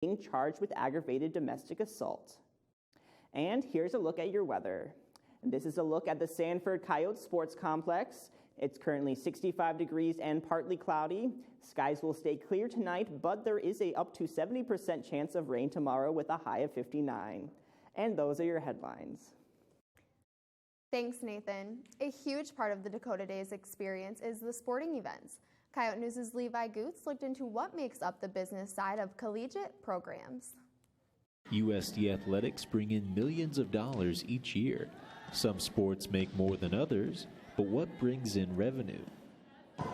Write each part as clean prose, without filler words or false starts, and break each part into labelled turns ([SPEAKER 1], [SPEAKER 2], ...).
[SPEAKER 1] being charged with aggravated domestic assault. And here's a look at your weather. This is a look at the Sanford Coyote Sports Complex. It's currently 65 degrees and partly cloudy. Skies will stay clear tonight, but there is a up to 70% chance of rain tomorrow with a high of 59. And those are your headlines.
[SPEAKER 2] Thanks, Nathan. A huge part of the Dakota Days experience is the sporting events. Coyote News' Levi Goots looked into what makes up the business side of collegiate programs.
[SPEAKER 3] USD athletics bring in millions of dollars each year. Some sports make more than others, but what brings in revenue?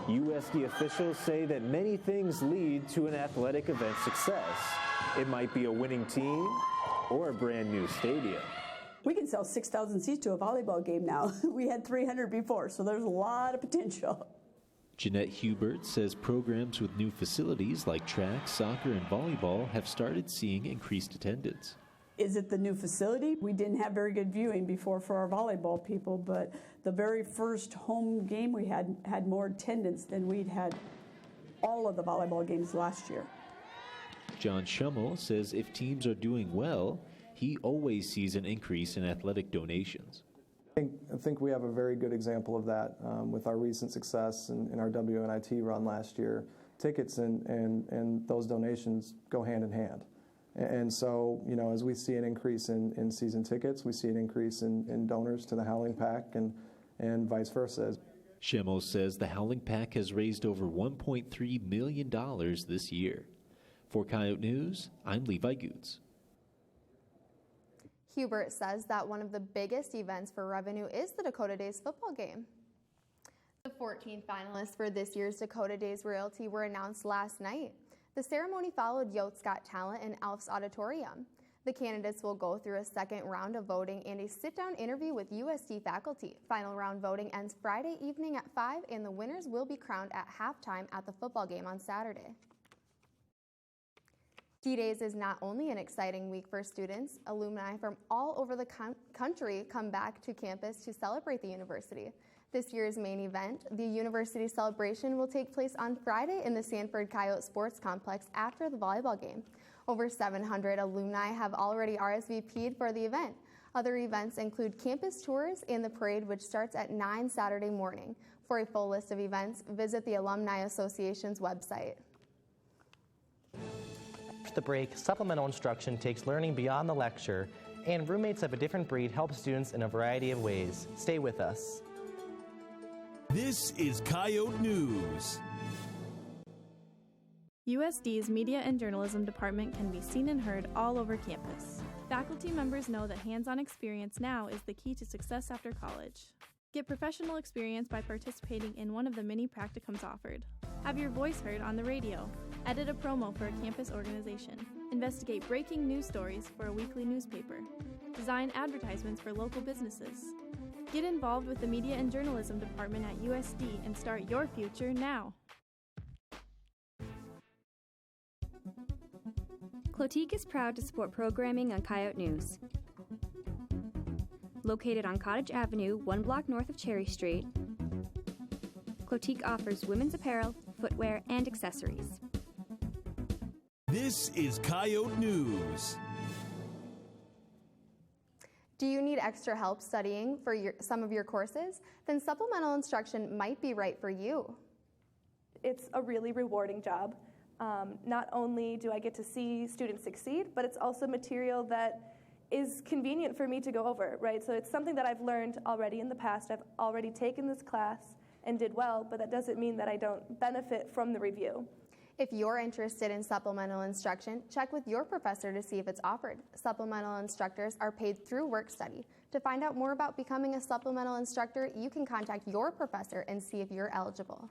[SPEAKER 4] USD officials say that many things lead to an athletic event success. It might be a winning team or a brand new stadium.
[SPEAKER 5] We can sell 6,000 seats to a volleyball game now. We had 300 before, so there's a lot of potential.
[SPEAKER 3] Jeanette Hubert says programs with new facilities like track, soccer, and volleyball have started seeing increased attendance.
[SPEAKER 5] Is it the new facility? We didn't have very good viewing before for our volleyball people, but the very first home game we had more attendance than we'd had all of the volleyball games last year.
[SPEAKER 3] John Schummel says if teams are doing well, he always sees an increase in athletic donations.
[SPEAKER 6] I think we have a very good example of that with our recent success in our WNIT run last year. Tickets and those donations go hand in hand. And so, you know, as we see an increase in season tickets, we see an increase in donors to the Howling Pack and vice versa.
[SPEAKER 3] Schemmel says the Howling Pack has raised over $1.3 million this year. For Coyote News, I'm Levi Goots.
[SPEAKER 2] Hubert says that one of the biggest events for revenue is the Dakota Days football game. The 14 finalists for this year's Dakota Days Royalty were announced last night. The ceremony followed Yotes Got Talent in Alf's Auditorium. The candidates will go through a second round of voting and a sit-down interview with USD faculty. Final round voting ends Friday evening at 5, and the winners will be crowned at halftime at the football game on Saturday. D-Days is not only an exciting week for students, alumni from all over the country come back to campus to celebrate the university. This year's main event, the University Celebration, will take place on Friday in the Sanford Coyote Sports Complex after the volleyball game. Over 700 alumni have already RSVP'd for the event. Other events include campus tours and the parade, which starts at 9 Saturday morning. For a full list of events, visit the Alumni Association's website.
[SPEAKER 7] After the break, supplemental instruction takes learning beyond the lecture, and Roommates of a Different Breed help students in a variety of ways. Stay with us.
[SPEAKER 8] This is Coyote News.
[SPEAKER 9] USD's Media and Journalism Department can be seen and heard all over campus. Faculty members know that hands-on experience now is the key to success after college. Get professional experience by participating in one of the many practicums offered. Have your voice heard on the radio. Edit a promo for a campus organization. Investigate breaking news stories for a weekly newspaper. Design advertisements for local businesses. Get involved with the Media and Journalism Department at USD and start your future now.
[SPEAKER 10] Clotique is proud to support programming on Coyote News. Located on Cottage Avenue, 1 block north of Cherry Street, Clotique offers women's apparel, footwear, and accessories.
[SPEAKER 8] This is Coyote News.
[SPEAKER 2] Do you need extra help studying for some of your courses? Then supplemental instruction might be right for you.
[SPEAKER 11] It's a really rewarding job. Not only do I get to see students succeed, but it's also material that is convenient for me to go over, right? So it's something that I've learned already in the past. I've already taken this class and did well, but that doesn't mean that I don't benefit from the review.
[SPEAKER 2] If you're interested in supplemental instruction, check with your professor to see if it's offered. Supplemental instructors are paid through work study. To find out more about becoming a supplemental instructor, you can contact your professor and see if you're eligible.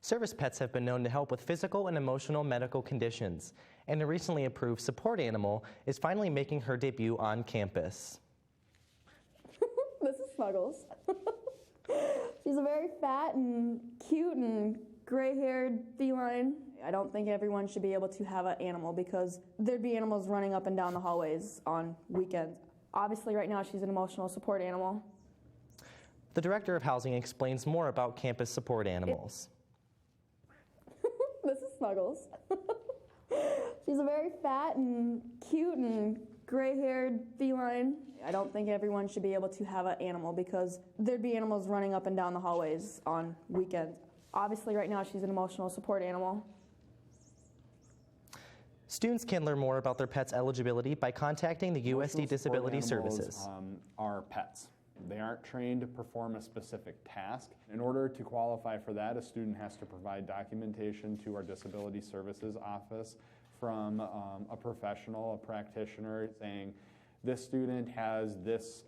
[SPEAKER 7] Service pets have been known to help with physical and emotional medical conditions, and a recently approved support animal is finally making her debut on campus.
[SPEAKER 12] This is Snuggles. She's a very fat and cute and gray-haired feline. I don't think everyone should be able to have an animal because there'd be animals running up and down the hallways on weekends. Obviously, right now, she's an emotional support animal.
[SPEAKER 7] The Director of Housing explains more about campus support animals.
[SPEAKER 12] This is Snuggles. She's a very fat and cute and gray-haired feline. I don't think everyone should be able to have an animal because there'd be animals running up and down the hallways on weekends. Obviously, right now, she's an emotional support animal.
[SPEAKER 7] Students can learn more about their pet's eligibility by contacting the USD Disability Services.
[SPEAKER 13] Are pets. They aren't trained to perform a specific task. In order to qualify for that, a student has to provide documentation to our Disability Services office from a professional, a practitioner, saying this student has this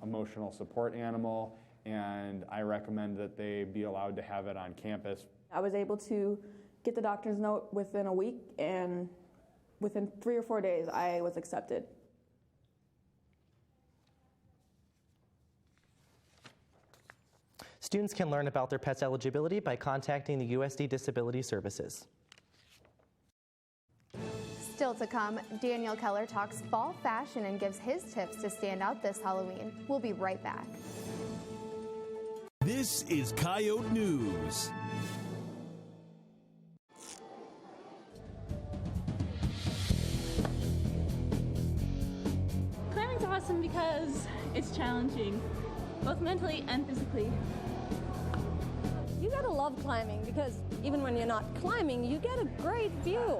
[SPEAKER 13] emotional support animal, and I recommend that they be allowed to have it on campus.
[SPEAKER 12] I was able to get the doctor's note within a week, and within 3 or 4 days, I was accepted.
[SPEAKER 7] Students can learn about their pet's eligibility by contacting the USD Disability Services.
[SPEAKER 2] Still to come, Daniel Keller talks fall fashion and gives his tips to stand out this Halloween. We'll be right back.
[SPEAKER 8] This is Coyote News.
[SPEAKER 14] Climbing's awesome because it's challenging, both mentally and physically.
[SPEAKER 15] You gotta love climbing because even when you're not climbing, you get a great view.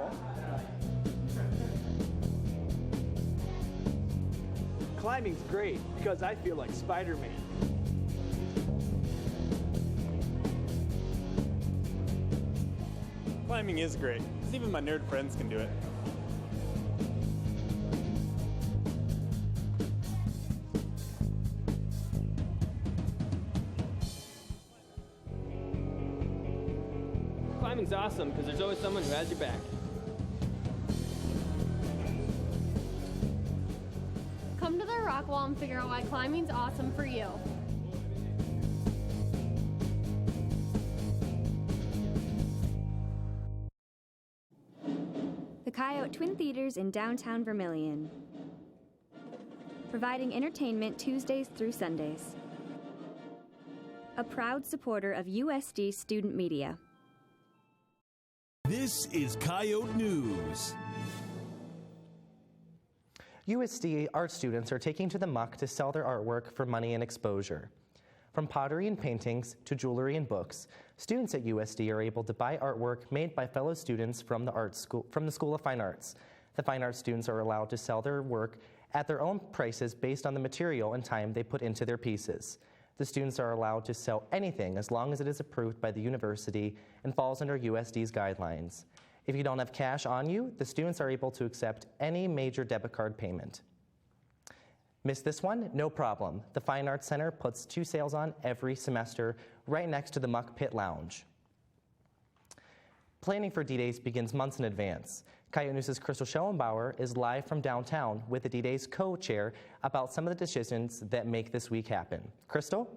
[SPEAKER 16] Climbing's great because I feel like Spider-Man.
[SPEAKER 17] Climbing is great, because even my nerd friends can do it.
[SPEAKER 18] Climbing's awesome because there's always someone who has your back.
[SPEAKER 19] Come to the rock wall and figure out why climbing's awesome for you.
[SPEAKER 10] The Coyote Twin Theaters in downtown Vermilion, providing entertainment Tuesdays through Sundays. A proud supporter of USD Student Media.
[SPEAKER 8] This is Coyote News.
[SPEAKER 7] USD art students are taking to the muck to sell their artwork for money and exposure. From pottery and paintings to jewelry and books, students at USD are able to buy artwork made by fellow students from the School of Fine Arts. The fine arts students are allowed to sell their work at their own prices based on the material and time they put into their pieces. The students are allowed to sell anything as long as it is approved by the university and falls under USD's guidelines. If you don't have cash on you, the students are able to accept any major debit card payment. Missed this one? No problem. The Fine Arts Center puts 2 sales on every semester right next to the Muck Pit Lounge. Planning for D-Days begins months in advance. Coyote News' Crystal Schellenbauer is live from downtown with the D-Days co-chair about some of the decisions that make this week happen. Crystal?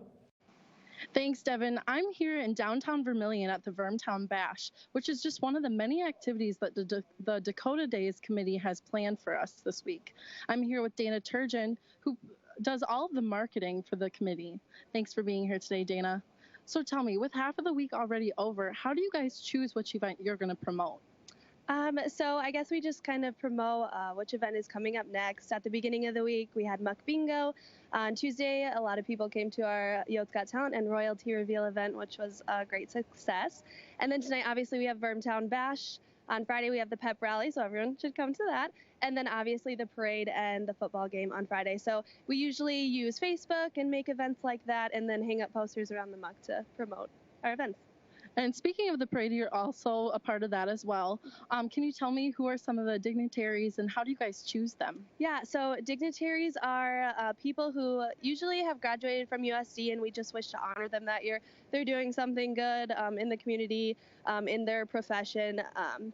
[SPEAKER 14] Thanks, Devin. I'm here in downtown Vermilion at the Vermtown Bash, which is just one of the many activities that the Dakota Days Committee has planned for us this week. I'm here with Dana Turgeon, who does all of the marketing for the committee. Thanks for being here today, Dana. So tell me, with half of the week already over, how do you guys choose which event you're going to promote?
[SPEAKER 20] So I guess we just kind of promote which event is coming up next. At the beginning of the week, we had Muck Bingo. On Tuesday, a lot of people came to our Youth Got Talent and Royalty Reveal event, which was a great success. And then tonight, obviously, we have Vermtown Bash. On Friday, we have the pep rally, so everyone should come to that. And then obviously the parade and the football game on Friday. So we usually use Facebook and make events like that and then hang up posters around the Muck to promote our events.
[SPEAKER 14] And speaking of the parade, you're also a part of that as well. Can you tell me who are some of the dignitaries and how do you guys choose them?
[SPEAKER 20] Yeah, so dignitaries are people who usually have graduated from USD and we just wish to honor them that year. They're doing something good in the community, in their profession.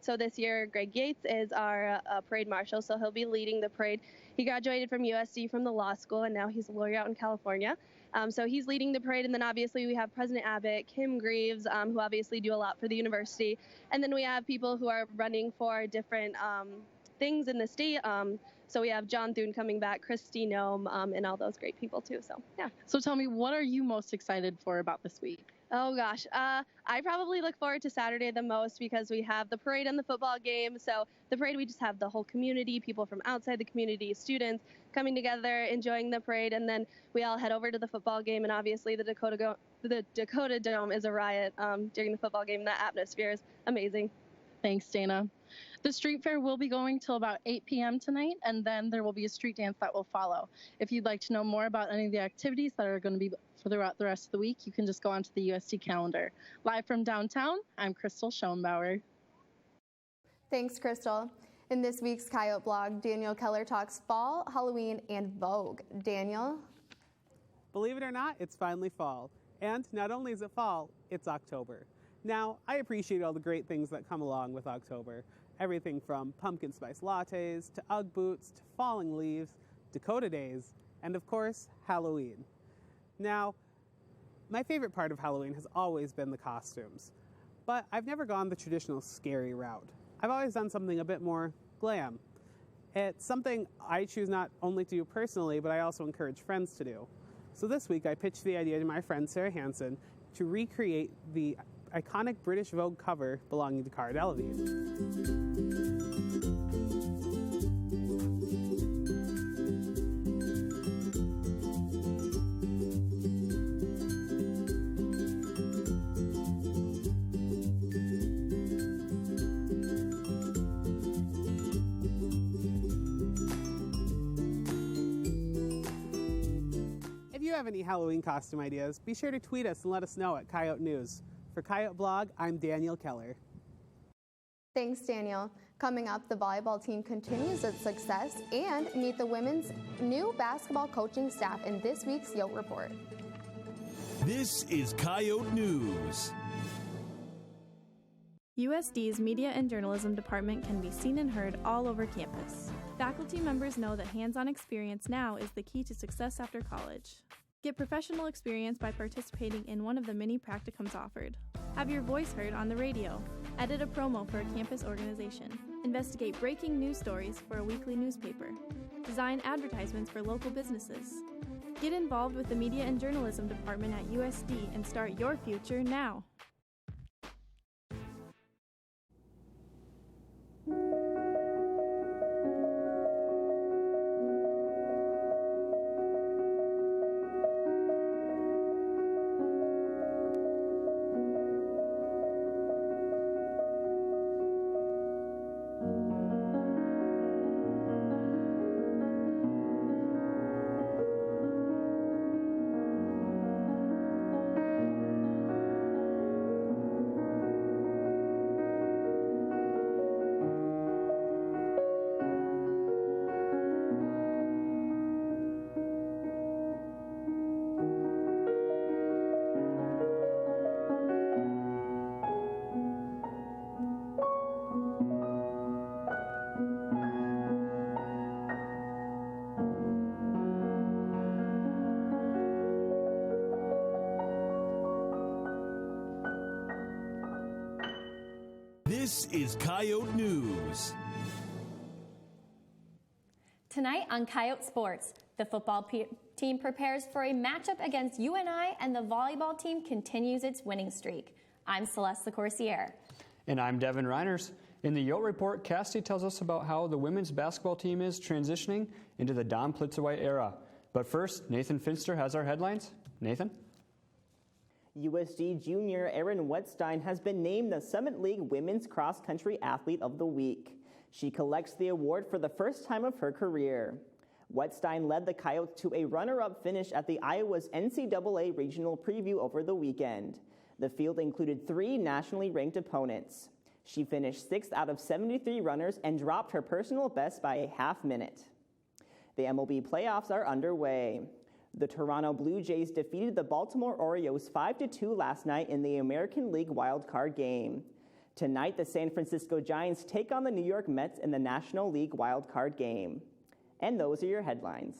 [SPEAKER 20] So this year, Greg Yates is our parade marshal, so he'll be leading the parade. He graduated from USD from the law school and now he's a lawyer out in California. So he's leading the parade, and then obviously we have President Abbott, Kim Greaves, who obviously do a lot for the university, and then we have people who are running for different things in the state. So we have John Thune coming back, Christy Nome, and all those great people too. So yeah.
[SPEAKER 14] So tell me, what are you most excited for about this week?
[SPEAKER 20] Oh gosh, I probably look forward to Saturday the most because we have the parade and the football game. So the parade, we just have the whole community, people from outside the community, students coming together, enjoying the parade, and then we all head over to the football game. And obviously the Dakota Dome is a riot during the football game. That atmosphere is amazing.
[SPEAKER 14] Thanks, Dana. The street fair will be going till about 8 p.m. tonight, and then there will be a street dance that will follow. If you'd like to know more about any of the activities that are going to be throughout the rest of the week, you can just go onto the USD calendar. Live from downtown, I'm Crystal Schoenbauer.
[SPEAKER 2] Thanks, Crystal. In this week's Coyote blog, Daniel Keller talks fall, Halloween, and Vogue. Daniel?
[SPEAKER 21] Believe it or not, it's finally fall. And not only is it fall, it's October. Now, I appreciate all the great things that come along with October. Everything from pumpkin spice lattes, to Ugg boots, to falling leaves, Dakota Days, and of course, Halloween. Now, my favorite part of Halloween has always been the costumes, but I've never gone the traditional scary route. I've always done something a bit more glam. It's something I choose not only to do personally, but I also encourage friends to do. So this week I pitched the idea to my friend Sarah Hansen to recreate the iconic British Vogue cover belonging to Cara Delevingne. If you have any Halloween costume ideas, be sure to tweet us and let us know at Coyote News. For Coyote Blog, I'm Daniel Keller.
[SPEAKER 2] Thanks, Daniel. Coming up, the volleyball team continues its success and meet the women's new basketball coaching staff in this week's Yote Report.
[SPEAKER 8] This is Coyote News.
[SPEAKER 9] USD's Media and Journalism Department can be seen and heard all over campus. Faculty members know that hands-on experience now is the key to success after college. Get professional experience by participating in one of the many practicums offered. Have your voice heard on the radio. Edit a promo for a campus organization. Investigate breaking news stories for a weekly newspaper. Design advertisements for local businesses. Get involved with the Media and Journalism Department at USD and start your future now.
[SPEAKER 8] This is Coyote News.
[SPEAKER 22] Tonight on Coyote Sports, the football team prepares for a matchup against UNI and the volleyball team continues its winning streak. I'm Celeste LaCourciere.
[SPEAKER 23] And I'm Devin Reiners. In the Yote Report, Cassidy tells us about how the women's basketball team is transitioning into the Don Plitzewite era. But first, Nathan Finster has our headlines. Nathan?
[SPEAKER 1] USD junior Erin Wettstein has been named the Summit League Women's Cross Country Athlete of the Week. She collects the award for the first time of her career. Wettstein led the Coyotes to a runner-up finish at the Iowa's NCAA Regional Preview over the weekend. The field included 3 nationally ranked opponents. She finished 6th out of 73 runners and dropped her personal best by a half minute. The MLB playoffs are underway. The Toronto Blue Jays defeated the Baltimore Orioles 5-2 last night in the American League wildcard game. Tonight, the San Francisco Giants take on the New York Mets in the National League wildcard game. And those are your headlines.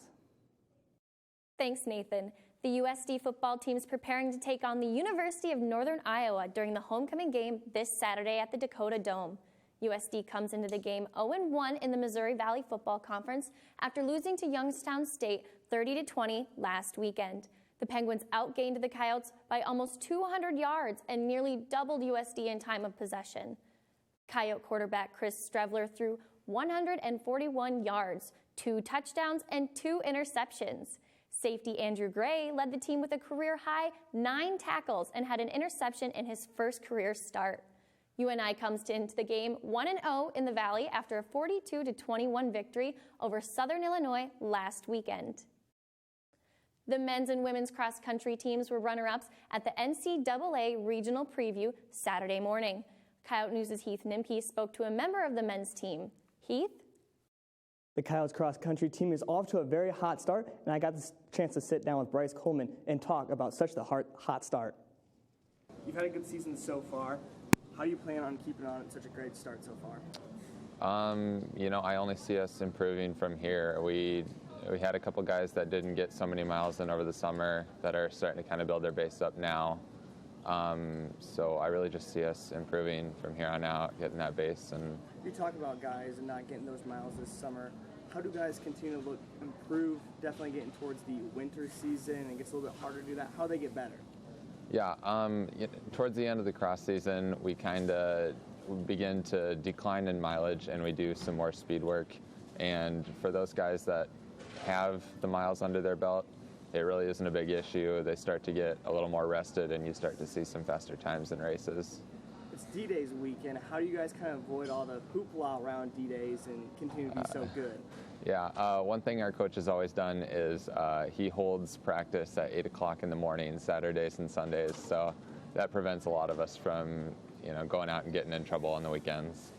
[SPEAKER 22] Thanks, Nathan. The USD football team is preparing to take on the University of Northern Iowa during the homecoming game this Saturday at the Dakota Dome. USD comes into the game 0-1 in the Missouri Valley Football Conference after losing to Youngstown State 30-20 last weekend. The Penguins outgained the Coyotes by almost 200 yards and nearly doubled USD in time of possession. Coyote quarterback Chris Strevler threw 141 yards, 2 touchdowns, and 2 interceptions. Safety Andrew Gray led the team with a career-high 9 tackles and had an interception in his first career start. UNI comes into the game 1-0 in the Valley after a 42-21 victory over Southern Illinois last weekend. The men's and women's cross-country teams were runner-ups at the NCAA Regional Preview Saturday morning. Coyote News' Heath Nimke spoke to a member of the men's team. Heath?
[SPEAKER 4] The Coyotes cross-country team is off to a very hot start, and I got the chance to sit down with Bryce Coleman and talk about such the hot start. You've had a good season so far. How do you plan on keeping on such a great start so far?
[SPEAKER 5] I only see us improving from here. We had a couple guys that didn't get so many miles in over the summer that are starting to kind of build their base up now. So I really just see us improving from here on out, getting that base. And
[SPEAKER 4] you talk about guys and not getting those miles this summer. How do guys continue to improve, definitely getting towards the winter season and it gets a little bit harder to do that? How do they get better?
[SPEAKER 5] Yeah, towards the end of the cross season, we kind of begin to decline in mileage and we do some more speed work. And for those guys that have the miles under their belt, it really isn't a big issue. They start to get a little more rested and you start to see some faster times in races.
[SPEAKER 4] It's D-Days weekend. How do you guys kind of avoid all the hoopla around D-Days and continue to be so good?
[SPEAKER 5] Yeah, one thing our coach has always done is he holds practice at 8 o'clock in the morning, Saturdays and Sundays. So that prevents a lot of us from, going out and getting in trouble on the weekends.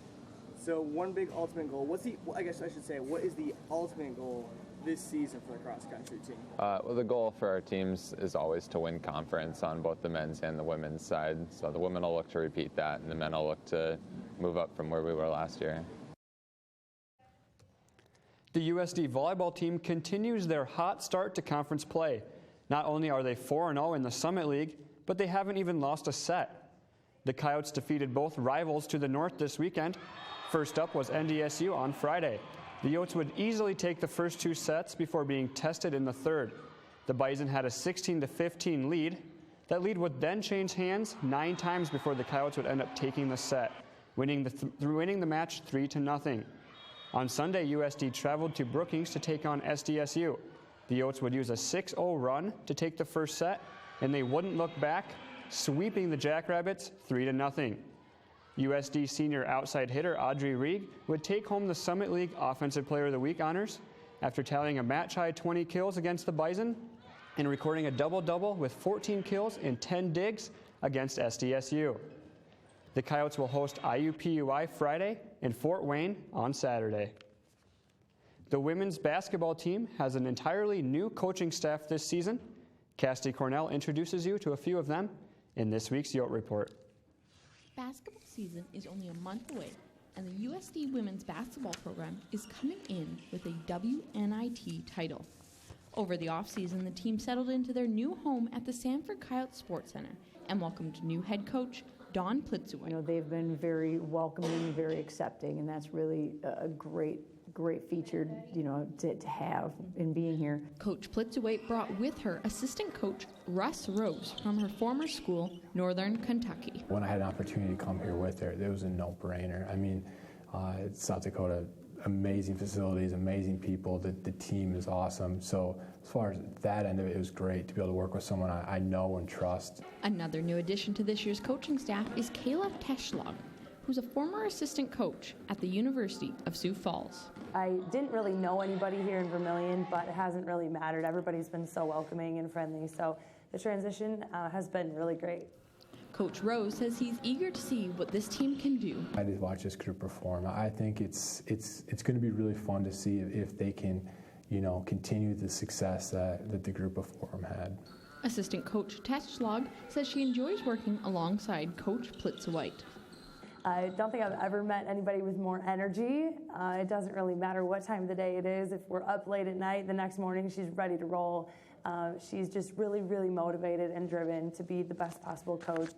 [SPEAKER 4] So one big ultimate goal. What is the ultimate goal this season for the cross-country team?
[SPEAKER 5] Well, the goal for our teams is always to win conference on both the men's and the women's side. So the women will look to repeat that, and the men will look to move up from where we were last year.
[SPEAKER 23] The USD volleyball team continues their hot start to conference play. Not only are they 4-0 in the Summit League, but they haven't even lost a set. The Coyotes defeated both rivals to the north this weekend. First up was NDSU on Friday. The Yotes would easily take the first 2 sets before being tested in the third. The Bison had a 16-15 lead. That lead would then change hands 9 times before the Coyotes would end up taking the set, winning the match 3-0. On Sunday, USD traveled to Brookings to take on SDSU. The Yotes would use a 6-0 run to take the first set, and they wouldn't look back, sweeping the Jackrabbits 3-0. USD senior outside hitter Audrey Rieg would take home the Summit League Offensive Player of the Week honors after tallying a match-high 20 kills against the Bison and recording a double-double with 14 kills and 10 digs against SDSU. The Coyotes will host IUPUI Friday and Fort Wayne on Saturday. The women's basketball team has an entirely new coaching staff this season. Cassidy Cornell introduces you to a few of them in this week's Yote Report.
[SPEAKER 6] Basketball season is only a month away, and the USD women's basketball program is coming in with a WNIT title. Over the offseason, the team settled into their new home at the Sanford Coyote Sports Center and welcomed new head coach Dawn Plitzeway.
[SPEAKER 24] They've been very welcoming, very accepting, and that's really a great feature, to have in being here.
[SPEAKER 6] Coach Plitzeway brought with her assistant coach Russ Rose from her former school, Northern Kentucky.
[SPEAKER 25] When I had an opportunity to come here with her, it was a no-brainer. I mean, South Dakota, amazing facilities, amazing people. The team is awesome. So as far as that end of it, it was great to be able to work with someone I know and trust.
[SPEAKER 6] Another new addition to this year's coaching staff is Kayla Teschlag, who's a former assistant coach at the University of Sioux Falls.
[SPEAKER 12] I didn't really know anybody here in Vermilion, but it hasn't really mattered. Everybody's been so welcoming and friendly, so the transition has been really great.
[SPEAKER 6] Coach Rose says he's eager to see what this team can do.
[SPEAKER 25] I did watch this group perform. I think it's going to be really fun to see if they can, continue the success that the group before them had.
[SPEAKER 6] Assistant coach Teschlag says she enjoys working alongside Coach Plitzeway.
[SPEAKER 12] I don't think I've ever met anybody with more energy. It doesn't really matter what time of the day it is. If we're up late at night, the next morning she's ready to roll. She's just really, really motivated and driven to be the best possible coach.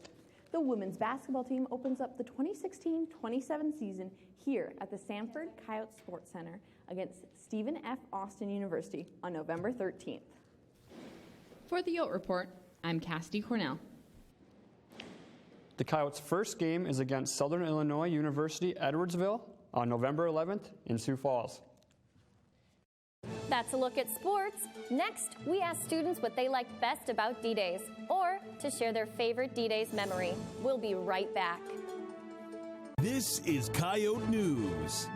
[SPEAKER 6] The women's basketball team opens up the 2016-27 season here at the Sanford Coyote Sports Center against Stephen F. Austin University on November 13th. For the Yote Report, I'm Cassidy Cornell.
[SPEAKER 23] The Coyotes' first game is against Southern Illinois University Edwardsville on November 11th in Sioux Falls.
[SPEAKER 22] That's a look at sports. Next, we ask students what they like best about D-Days or to share their favorite D-Days memory. We'll be right back.
[SPEAKER 8] This is Coyote News.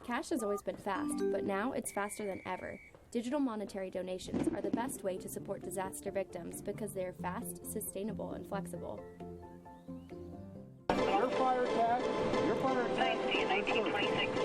[SPEAKER 3] Cash has always been fast, but now it's faster than ever. Digital monetary donations are the best way to support disaster victims because they are fast, sustainable, and flexible.
[SPEAKER 11] Your fire attack. 1926.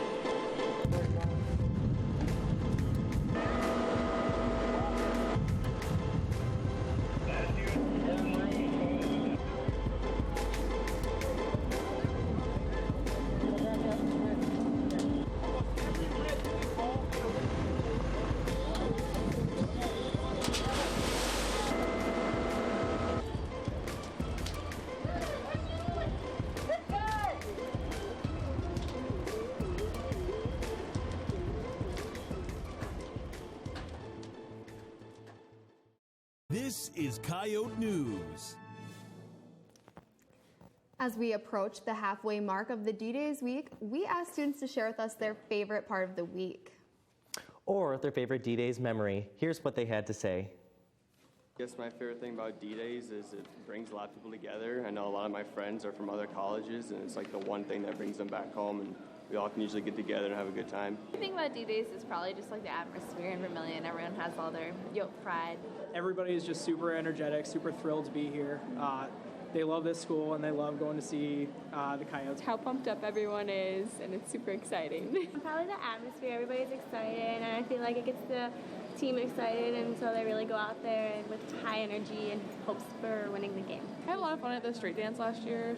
[SPEAKER 8] This is Coyote News.
[SPEAKER 2] As we approach the halfway mark of the D-Days week, we ask students to share with us their favorite part of the week.
[SPEAKER 7] Or their favorite D-Days memory. Here's what they had to say.
[SPEAKER 18] I guess my favorite thing about D-Days is it brings a lot of people together. I know a lot of my friends are from other colleges, and it's like the one thing that brings them back home, and we all can usually get together and have a good time.
[SPEAKER 13] The thing about D-Days is probably just like the atmosphere in Vermillion. Everyone has all their Yote pride.
[SPEAKER 15] Everybody is just super energetic, super thrilled to be here. They love this school and they love going to see the Coyotes.
[SPEAKER 16] How pumped up everyone is, and it's super exciting.
[SPEAKER 26] Probably the atmosphere. Everybody's excited, and I feel like it gets the team excited, and so they really go out there and with high energy and hopes for winning the game.
[SPEAKER 16] I had a lot of fun at the street dance last year,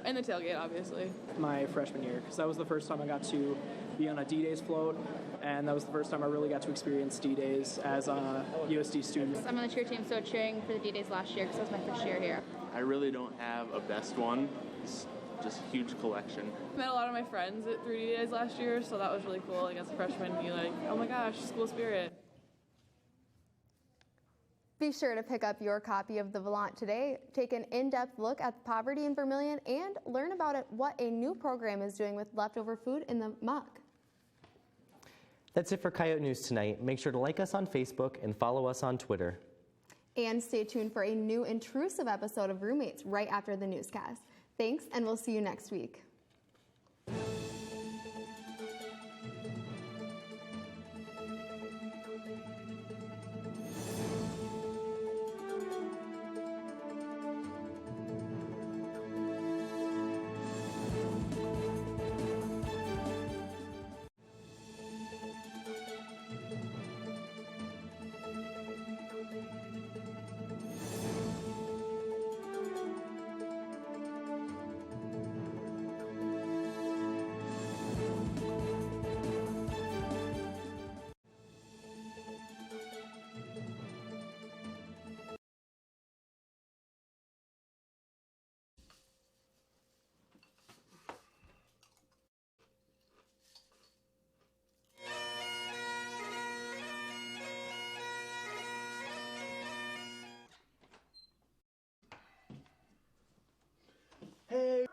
[SPEAKER 16] and the tailgate, obviously.
[SPEAKER 15] My freshman year, because that was the first time I got to be on a D-Days float, and that was the first time I really got to experience D-Days as a USD student.
[SPEAKER 26] I'm on the cheer team, so cheering for the D-Days last year because that was my first year here.
[SPEAKER 27] I really don't have a best one. It's just a huge collection.
[SPEAKER 16] I met a lot of my friends at 3 D-Days last year, so that was really cool. Like as a freshman, be like, oh my gosh, school spirit.
[SPEAKER 2] Be sure to pick up your copy of the Volant today, take an in-depth look at poverty in Vermillion, and learn about what a new program is doing with leftover food in the muck.
[SPEAKER 7] That's it for Coyote News tonight. Make sure to like us on Facebook and follow us on Twitter.
[SPEAKER 2] And stay tuned for a new intrusive episode of Roommates right after the newscast. Thanks, and we'll see you next week.
[SPEAKER 28] Hey,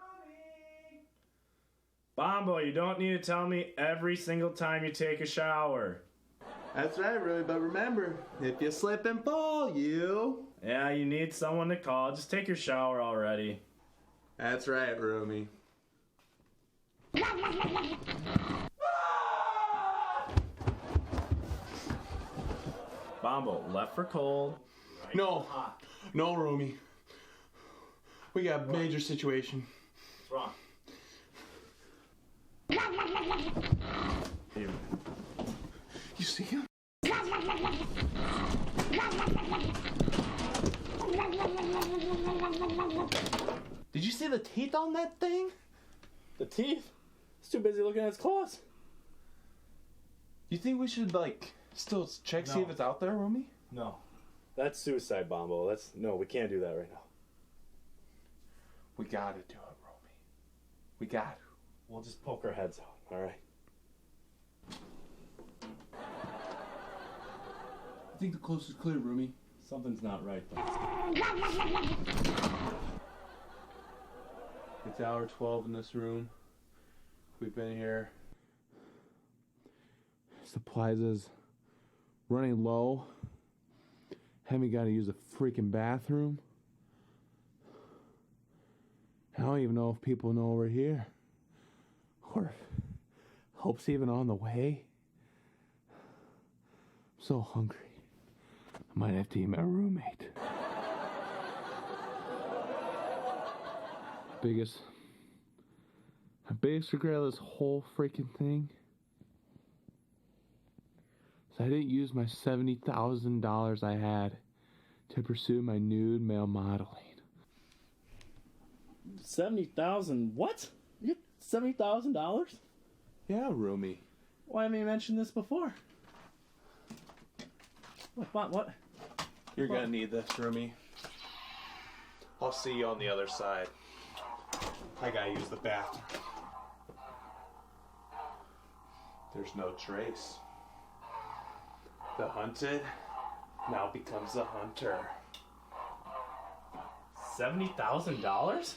[SPEAKER 28] Bombo, you don't need to tell me every single time you take a shower.
[SPEAKER 29] That's right, Rui, but remember, if you slip and fall, you...
[SPEAKER 28] Yeah, you need someone to call. Just take your shower already.
[SPEAKER 29] That's right, Rumi.
[SPEAKER 28] Bombo, left for cold. Right
[SPEAKER 29] No, no, Rumi. We got a major situation.
[SPEAKER 28] What's wrong?
[SPEAKER 29] You see him?
[SPEAKER 28] Did you see the teeth on that thing? The teeth? He's too busy looking at his claws.
[SPEAKER 29] You think we should, like, still check, see if it's out there, Romy?
[SPEAKER 1] No. That's suicide, Bombo. No, we can't do that right now.
[SPEAKER 29] We gotta do it, Romy. We got to.
[SPEAKER 1] We'll just poke our heads out, all right?
[SPEAKER 29] I think the coast is clear, Romy.
[SPEAKER 1] Something's not right, though.
[SPEAKER 29] It's hour 12 in this room. We've been here. Supplies is running low. Haven't got to use a freaking bathroom. I don't even know if people know we're here. Or if help's even on the way. I'm so hungry. I might have to eat my roommate. Biggest regret of this whole freaking thing is I didn't use my $70,000 I had to pursue my nude male modeling.
[SPEAKER 1] 70,000? What? You $70,000?
[SPEAKER 29] Yeah, Roomy.
[SPEAKER 1] Why haven't you mentioned this before? What?
[SPEAKER 29] You're gonna need this, Roomy. I'll see you on the other side. I gotta use the bathroom. There's no trace. The hunted now becomes the hunter.
[SPEAKER 1] $70,000?